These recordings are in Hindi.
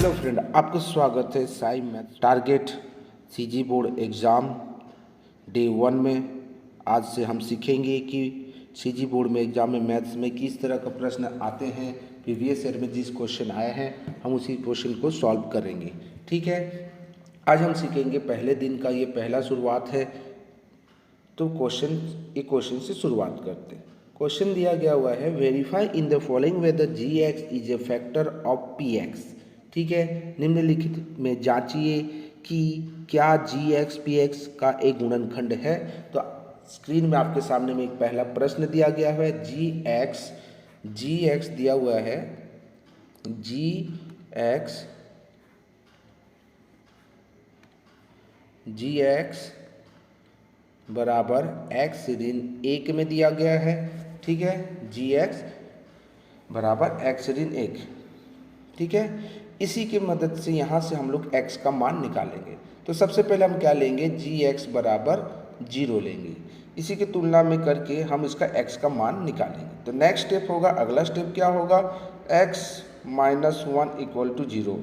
हेलो फ्रेंड, आपका स्वागत है Sai math target CG board exam day 1 में। आज से हम सीखेंगे कि सीजी बोर्ड में एग्ज़ाम में मैथ्स में किस तरह का प्रश्न आते हैं। प्रीवियस ईयर में जिस क्वेश्चन आए हैं हम उसी क्वेश्चन को सॉल्व करेंगे। ठीक है, आज हम सीखेंगे पहले दिन का, ये पहला शुरुआत है। तो एक क्वेश्चन से शुरुआत करते हैं। क्वेश्चन दिया गया हुआ है, verify in the following whether g x is a factor of p x. ठीक है, निम्नलिखित में जांचिए कि क्या जी एक्स पी एक्स का एक गुणनखंड है। तो स्क्रीन में आपके सामने में एक पहला प्रश्न दिया गया है। जी एक्स दिया हुआ है, जी एक्स बराबर एक्स ऋण 1 में दिया गया है। ठीक है, जी एक्स बराबर एक्स ऋण 1। ठीक है, इसी की मदद से यहाँ से हम लोग x का मान निकालेंगे। तो सबसे पहले हम क्या लेंगे, जी एक्स बराबर 0 लेंगे। इसी की तुलना में करके हम इसका x का मान निकालेंगे। तो नेक्स्ट स्टेप होगा, अगला स्टेप क्या होगा, x minus 1 equal to 0,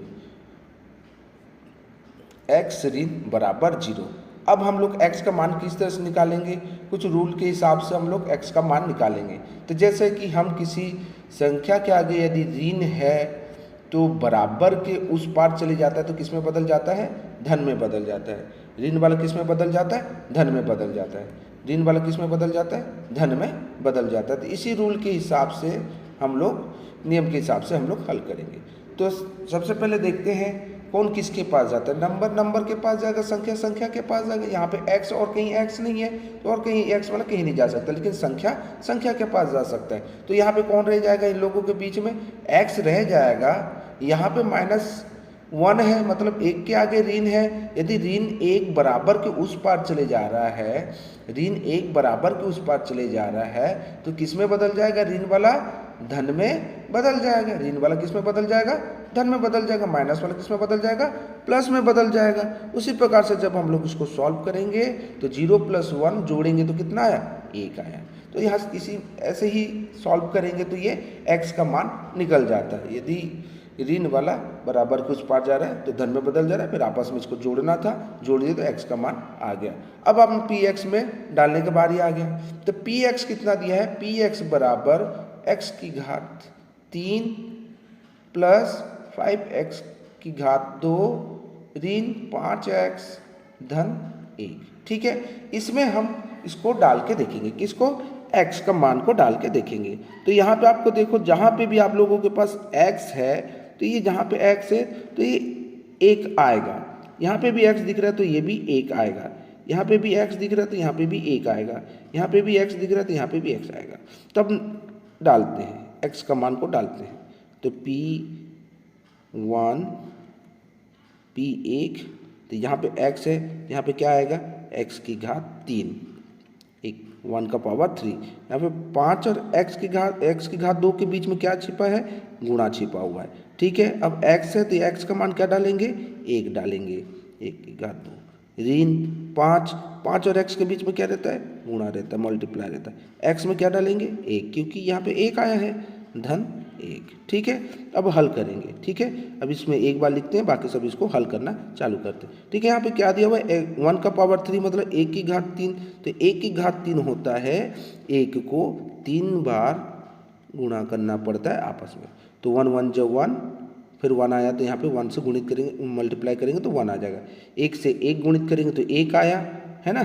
x ऋण बराबर 0। अब हम लोग x का मान किस तरह से निकालेंगे, कुछ रूल के हिसाब से हम लोग x का मान निकालेंगे। तो जैसे कि हम किसी संख्या के आगे यदि ऋण है तो बराबर के उस पार चले जाता है तो किस में बदल जाता है, धन में बदल जाता है। ऋण वाला किस में बदल जाता है, धन में बदल जाता है। ऋण वाला किस में बदल जाता है, धन में बदल जाता है। तो इसी रूल के हिसाब से हम लोग, नियम के हिसाब से हम लोग हल करेंगे। तो सबसे पहले देखते हैं कौन किसके पास जाता है। नंबर के पास जाएगा, संख्या के पास जाएगा। यहाँ पे x और कहीं x नहीं है तो और कहीं x वाला कहीं नहीं जा सकता, लेकिन संख्या के पास जा सकता है। तो यहाँ पे कौन रह जाएगा, इन लोगों के बीच में x रह जाएगा। यहाँ पे -1 है, मतलब 1 के आगे ऋण है। यदि ऋण 1 बराबर के उस पार चले जा रहा है, ऋण 1 बराबर के उस पार चले जा रहा है तो किस में बदल जाएगा, ऋण वाला धन में बदल जाएगा। ऋण वाला किस में बदल जाएगा, धन में बदल जाएगा। माइनस वाला किस में बदल जाएगा, प्लस में बदल जाएगा। उसी प्रकार से जब हम लोग इसको सॉल्व करेंगे तो 0 + 1 जोड़ेंगे तो कितना आया, 1 आया। तो यहाँ ऐसे ही सॉल्व करेंगे तो ये x का मान निकल जाता है। यदि ऋण वाला बराबर के उस पार जा रहा है तो धन में बदल जा रहा है, फिर आपस में इसको जोड़ना था, जोड़ दिए तो x का मान आ गया। अब हम px में डालने का बारी आ गया। तो px कितना दिया है, px बराबर x की घात 3 प्लस 5x की घात 2 ऋण 5x धन 1। ठीक है, इसमें हम इसको डाल के देखेंगे, किसको, x का मान को डाल के देखेंगे। तो यहाँ पे आपको देखो, जहाँ पे भी आप लोगों के पास x है तो ये जहाँ पे x है तो ये 1 आएगा। यहाँ पे भी x दिख रहा है तो ये भी 1 आएगा। यहाँ पे भी x दिख रहा है तो यहाँ पे भी 1 आएगा। यहाँ पे भी x दिख रहा है तो यहाँ पे भी x आएगा। तब डालते हैं, x का मान को डालते हैं। तो P1 P1, तो यहाँ पे x है, यहाँ पे क्या आएगा, x की घात 3, 1 का पावर 3। यहाँ पे 5 और x की घात 2 के बीच में क्या छिपा है, गुणा छिपा हुआ है। ठीक है, अब x है तो x का मान क्या डालेंगे, 1 डालेंगे, 1 की घात 2 ऋण 5 और x के बीच में क्या रहता है, गुणा रहता है, मल्टीप्लाई रहता है। x में क्या डालेंगे, 1, क्योंकि यहाँ पे 1 आया है, धन 1। ठीक है, अब हल करेंगे। ठीक है, अब इसमें एक बार लिखते हैं, बाकी सब इसको हल करना चालू करते हैं। ठीक है, यहाँ पे क्या दिया हुआ है, 1 का पावर 3 मतलब 1 की घात 3। तो 1 की घात 3 होता है, 1 को 3 बार गुणा करना पड़ता है आपस में। तो 1 1 जब 1, फिर 1 आया तो यहाँ पे 1 से गुणित करेंगे, मल्टीप्लाई करेंगे तो 1 आ जाएगा। 1 से 1 गुणित करेंगे तो 1 आया, है ना।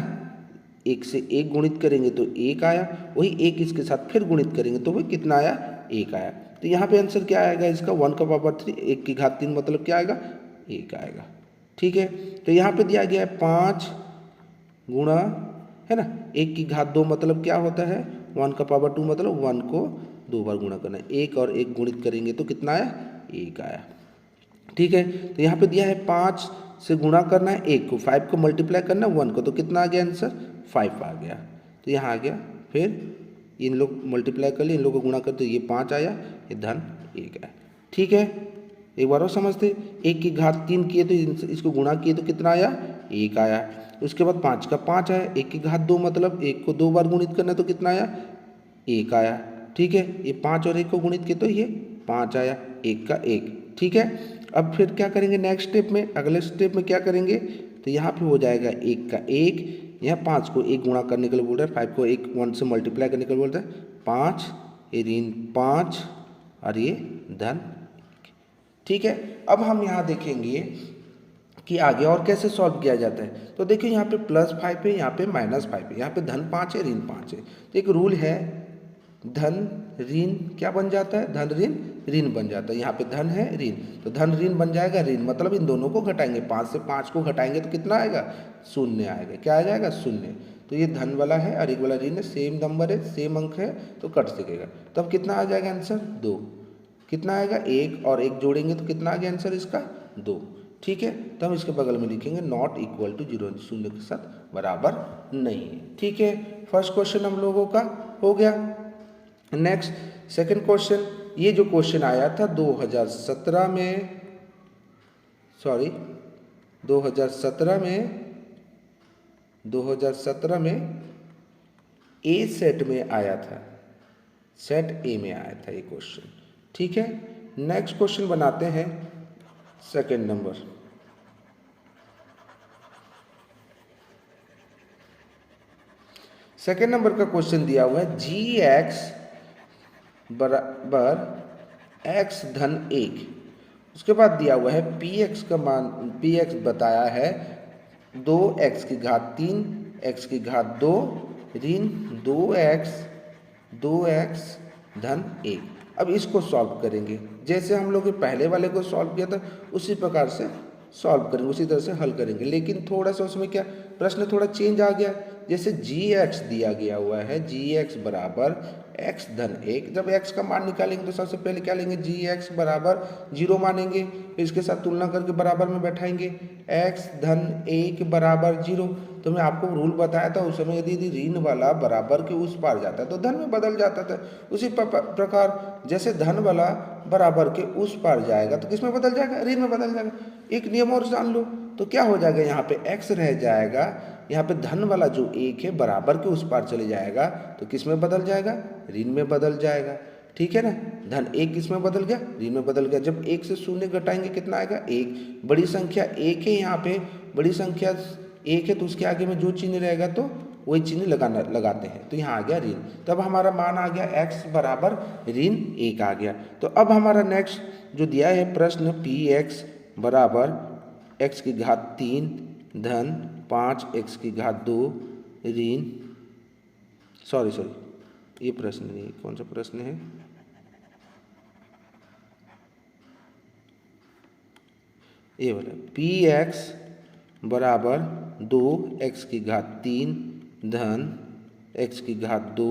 1 से 1 गुणित करेंगे तो 1 आया, वही 1 इसके साथ फिर गुणित करेंगे तो वही कितना आया, 1 आया। तो यहाँ पे आंसर क्या आएगा इसका, 1 का पावर 3, 1 की घात 3 मतलब क्या आएगा, 1 आएगा। ठीक है, तो यहाँ पे दिया गया है 5 गुणा, है ना, 1 की घात 2 मतलब क्या होता है, 1 का पावर 2 मतलब 1 को 2 बार गुणा करना है। 1 और 1 गुणित करेंगे तो कितना आया, 1 आया। ठीक है, तो यहाँ पे दिया है 5 से गुणा करना है 1 को, 5 को मल्टीप्लाई करना है 1 को, तो कितना आ गया आंसर, 5 आ गया। तो यहाँ आ गया, फिर इन लोग मल्टीप्लाई कर लिए, इन लोग को गुणा कर, तो ये 5 आया, ये धन 1 आया। ठीक है, एक बार और समझते, 1 की घात 3 किए तो इसको गुणा किए तो कितना आया, 1 आया। उसके बाद 5 का 5 आया, 1 की घात 2 मतलब 1 को 2 बार गुणित करना तो कितना आया, 1 आया। ठीक है, ये 5 और 1 को गुणित किए तो ये 5 आया, 1 का 1। ठीक है, अब फिर क्या करेंगे नेक्स्ट स्टेप में, अगले स्टेप में क्या करेंगे, तो यहाँ पे हो जाएगा 1 का 1, यहाँ 5 को 1 गुणा करने के लिए बोल रहा है, 5 को 1 से मल्टीप्लाई करने के लिए बोल रहा है, 5 ये ऋण 5 और ये धन 1। ठीक है, अब हम यहाँ देखेंगे कि आगे और कैसे सॉल्व किया जाता है। तो देखिए यहाँ पे +5 है, यहाँ पे -5 है, यहाँ पे धन 5 है, ऋण 5 है। तो एक रूल है, धन ऋण क्या बन जाता है, धन ऋण ऋण बन जाता है। यहाँ पे धन है ऋण, तो धन ऋण बन जाएगा, ऋण मतलब इन दोनों को घटाएंगे, 5 से 5 को घटाएंगे तो कितना आएगा, 0 आएगा। क्या आ जाएगा, 0। तो ये धन वाला है और एक वाला ऋण है, सेम नंबर है, सेम अंक है, तो कट सकेगा। तब कितना आ जाएगा आंसर, 2। कितना आएगा, 1 और 1 जोड़ेंगे तो कितना आ गया आंसर इसका, 2। ठीक है, तो हम इसके बगल में लिखेंगे नॉट इक्वल टू 0, शून्य के साथ बराबर नहीं है। ठीक है, फर्स्ट क्वेश्चन हम लोगों का हो गया। नेक्स्ट सेकंड क्वेश्चन, ये जो क्वेश्चन आया था 2017 में, सॉरी 2017 में ए सेट में आया था, सेट ए में आया था ये क्वेश्चन। ठीक है, नेक्स्ट क्वेश्चन बनाते हैं सेकंड नंबर। सेकंड नंबर का क्वेश्चन दिया हुआ है g(x) बराबर x धन 1। उसके बाद दिया हुआ है px का मान, px बताया है 2x की घात 3 x की घात 2 ऋण 2x धन 1। अब इसको सॉल्व करेंगे, जैसे हम लोग पहले वाले को सॉल्व किया था उसी प्रकार से सॉल्व करेंगे, उसी तरह से हल करेंगे। लेकिन थोड़ा सा उसमें क्या प्रश्न थोड़ा चेंज आ गया। जैसे gx दिया गया हुआ है, gx बराबर x धन 1। जब x का मान निकालेंगे तो सबसे पहले क्या लेंगे, gx बराबर 0 मानेंगे, फिर इसके साथ तुलना करके बराबर में बैठाएंगे, x धन 1 बराबर 0। तो मैं आपको रूल बताया था उस समय, यदि ऋण वाला बराबर के उस पार जाता है तो धन में बदल जाता था। उसी प्रकार जैसे धन वाला बराबर के उस पार जाएगा तो किस में बदल जाएगा, ऋण में बदल जाएगा। एक नियम और जान लो, तो क्या हो जाएगा, यहाँ पे x रह जाएगा, यहाँ पे धन वाला जो 1 है बराबर के उस पार चले जाएगा तो किस में बदल जाएगा, ऋण में बदल जाएगा। ठीक है ना, धन 1 किस में बदल गया, ऋण में बदल गया। जब 1 से 0 घटाएंगे कितना आएगा, 1। बड़ी संख्या 1 है, यहाँ पे बड़ी संख्या 1 है तो उसके आगे में जो चिन्ह रहेगा तो वही चिन्ह लगाते हैं, तो यहाँ आ गया ऋण। तब हमारा मान आ गया x बराबर ऋण 1 आ गया। तो अब हमारा नेक्स्ट जो दिया है प्रश्न, px बराबर x की घात 3 धन 5 x की घात 2 ऋण, सॉरी ये प्रश्न नहीं, कौन सा प्रश्न है, ये वाला, px बराबर 2x की घात 3 धन x की घात 2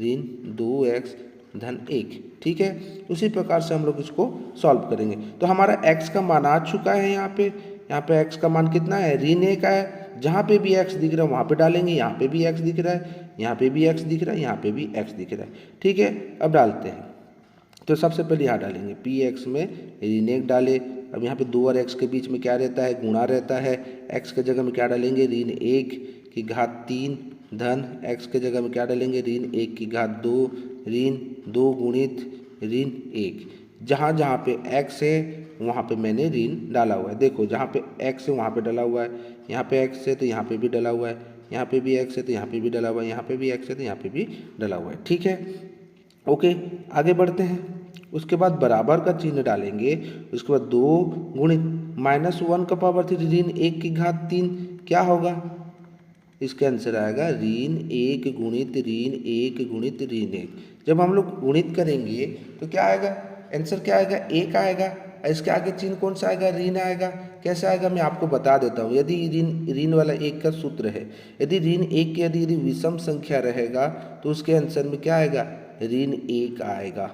ऋण 2x धन 1। ठीक है, उसी प्रकार से हम लोग इसको सॉल्व करेंगे। तो हमारा x का मान आ चुका है, यहाँ पे x का मान कितना है, ऋण 1 है। जहाँ पे भी x दिख रहा है वहाँ पे डालेंगे, यहाँ पे भी x दिख रहा है, यहाँ पे भी x दिख रहा है, यहाँ पे भी x दिख रहा है। ठीक है, अब डालते हैं। तो सबसे पहले यहाँ डालेंगे px में ऋण 1 डाले। अब यहाँ पे 2 और x के बीच में क्या रहता है, गुणा रहता है। x के जगह में क्या डालेंगे, ऋण 1 की घात 3 धन x के जगह में क्या डालेंगे, ऋण 1 की घात 2 ऋण 2 गुणित ऋण 1। जहाँ जहाँ पे x है वहाँ पे मैंने ऋण डाला हुआ है। देखो जहाँ पे x है वहाँ पे डाला हुआ है, यहाँ पे x है तो यहाँ पे भी डाला हुआ है, यहाँ पे भी x है तो यहाँ पे भी डाला हुआ है, यहाँ पे भी x है तो यहाँ पे भी डाला हुआ है। ठीक है, ओके, आगे बढ़ते हैं। उसके बाद बराबर का चिन्ह डालेंगे, उसके बाद 2 गुणित -1 का पावर 3 ऋण 1 की घात 3 क्या होगा, इसका आंसर आएगा ऋण 1 गुणित ऋण 1 गुणित ऋण 1। जब हम लोग गुणित करेंगे तो क्या आएगा, आंसर क्या आएगा, 1 आएगा। इसके आगे चिन्ह कौन सा आएगा, ऋण आएगा। कैसे आएगा मैं आपको बता देता हूँ। यदि ऋण वाला 1 का सूत्र है, यदि ऋण 1 की यदि विषम संख्या रहेगा तो उसके आंसर में क्या आएगा, ऋण 1 आएगा।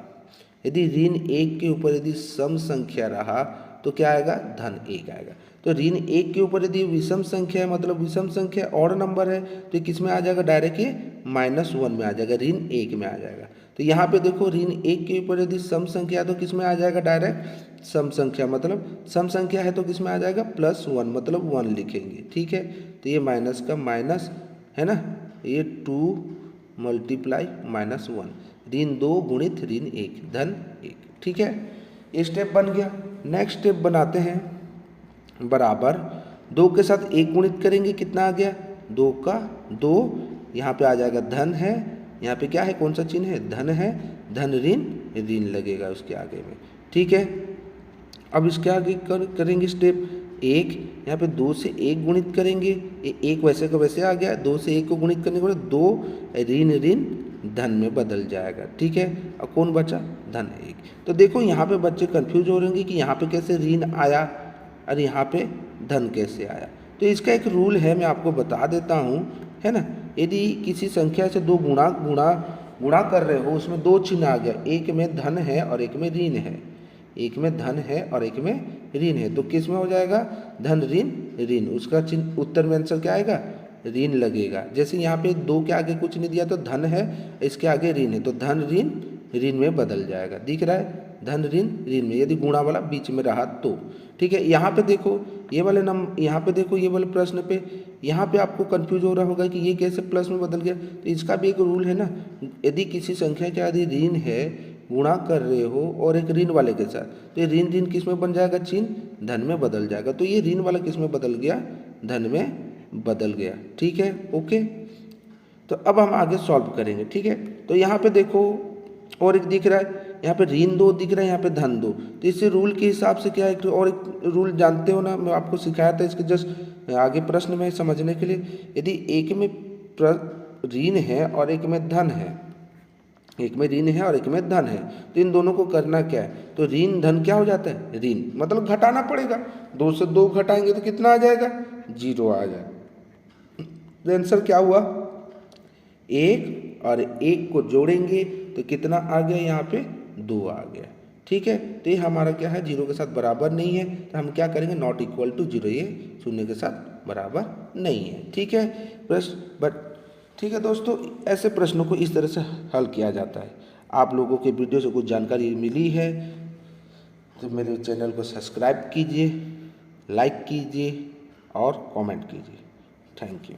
यदि ऋण 1 के ऊपर यदि सम संख्या रहा तो क्या आएगा, धन 1 आएगा। तो ऋण 1 के ऊपर यदि विषम संख्या है, मतलब विषम संख्या ऑड नंबर है, तो किस में आ जाएगा, डायरेक्ट ये -1 में आ जाएगा, ऋण 1 में आ जाएगा। तो यहाँ पे देखो ऋण 1 के ऊपर यदि सम संख्या है तो किस में आ जाएगा, डायरेक्ट सम संख्या, मतलब सम संख्या है तो किस में आ जाएगा, +1, मतलब 1 लिखेंगे। ठीक है, तो ये माइनस का माइनस है ना, ये 2 × -1 ऋण 2 गुणित ऋण 1 धन 1। ठीक है, ये स्टेप बन गया। नेक्स्ट स्टेप बनाते हैं, बराबर 2 के साथ 1 गुणित करेंगे, कितना आ गया 2 का 2, यहाँ पे आ जाएगा धन है, यहाँ पे क्या है, कौन सा चिन्ह है, धन है, धन ऋण ऋण लगेगा उसके आगे में, ठीक है। अब इसके आगे करेंगे स्टेप 1, यहाँ पे 2 से 1 गुणित करेंगे, ये 1 वैसे का वैसे आ गया, 2 से 1 को गुणित करने के बाद 2 ऋण ऋण धन में बदल जाएगा, ठीक है। और कौन बचा, धन 1। तो देखो यहाँ पे बच्चे कंफ्यूज हो रहे हैं कि यहाँ पे कैसे ऋण आया और यहाँ पे धन कैसे आया। तो इसका एक रूल है, मैं आपको बता देता हूँ, है ना। यदि किसी संख्या से 2 गुणा कर रहे हो, उसमें 2 चिन्ह आ गया, एक में धन है और एक में ऋण है, एक में धन है और एक में ऋण है, तो किस में हो जाएगा, धन ऋण ऋण, उसका चिन्ह उत्तर में आंसर क्या आएगा, ऋण लगेगा। जैसे यहाँ पे 2 के आगे कुछ नहीं दिया तो धन है, इसके आगे ऋण है, तो धन ऋण ऋण में बदल जाएगा, दिख रहा है, धन ऋण ऋण में, यदि गुणा वाला बीच में रहा तो, ठीक है। यहाँ पे देखो ये वाले यहाँ पे देखो ये वाले प्रश्न पे, यहाँ पे आपको कंफ्यूज हो रहा होगा कि ये कैसे प्लस में बदल गया। तो इसका भी एक रूल है ना, यदि किसी संख्या के यदि ऋण है, गुणा कर रहे हो और एक ऋण वाले के साथ, तो ये ऋण ऋण किस में बन जाएगा, चिन्ह धन में बदल जाएगा। तो ये ऋण वाला किस में बदल गया, धन में बदल गया, ठीक है, ओके। तो अब हम आगे सॉल्व करेंगे, ठीक है। तो यहाँ पे देखो और एक दिख रहा है, यहाँ पे ऋण 2 दिख रहा है, यहाँ पे धन 2। तो इसे रूल के हिसाब से क्या है, और एक रूल जानते हो ना, मैं आपको सिखाया था, इसके जस्ट आगे प्रश्न में समझने के लिए, यदि एक में ऋण है और एक में धन है, एक में ऋण है और एक में धन है, तो इन दोनों को करना क्या है, तो ऋण धन क्या हो जाता है, ऋण, मतलब घटाना पड़ेगा, 2 से 2 घटाएंगे तो कितना आ जाएगा, 0 आ जाएगा। तो आंसर क्या हुआ, 1 और 1 को जोड़ेंगे तो कितना आ गया, यहाँ पे 2 आ गया, ठीक है। तो ये हमारा क्या है, 0 के साथ बराबर नहीं है, तो हम क्या करेंगे, नॉट इक्वल टू 0, ये 0 के साथ बराबर नहीं है, ठीक है। प्रश्न ठीक है दोस्तों, ऐसे प्रश्नों को इस तरह से हल किया जाता है। आप लोगों के वीडियो से कुछ जानकारी मिली है तो मेरे चैनल को सब्सक्राइब कीजिए, लाइक कीजिए और कमेंट कीजिए। Thank you.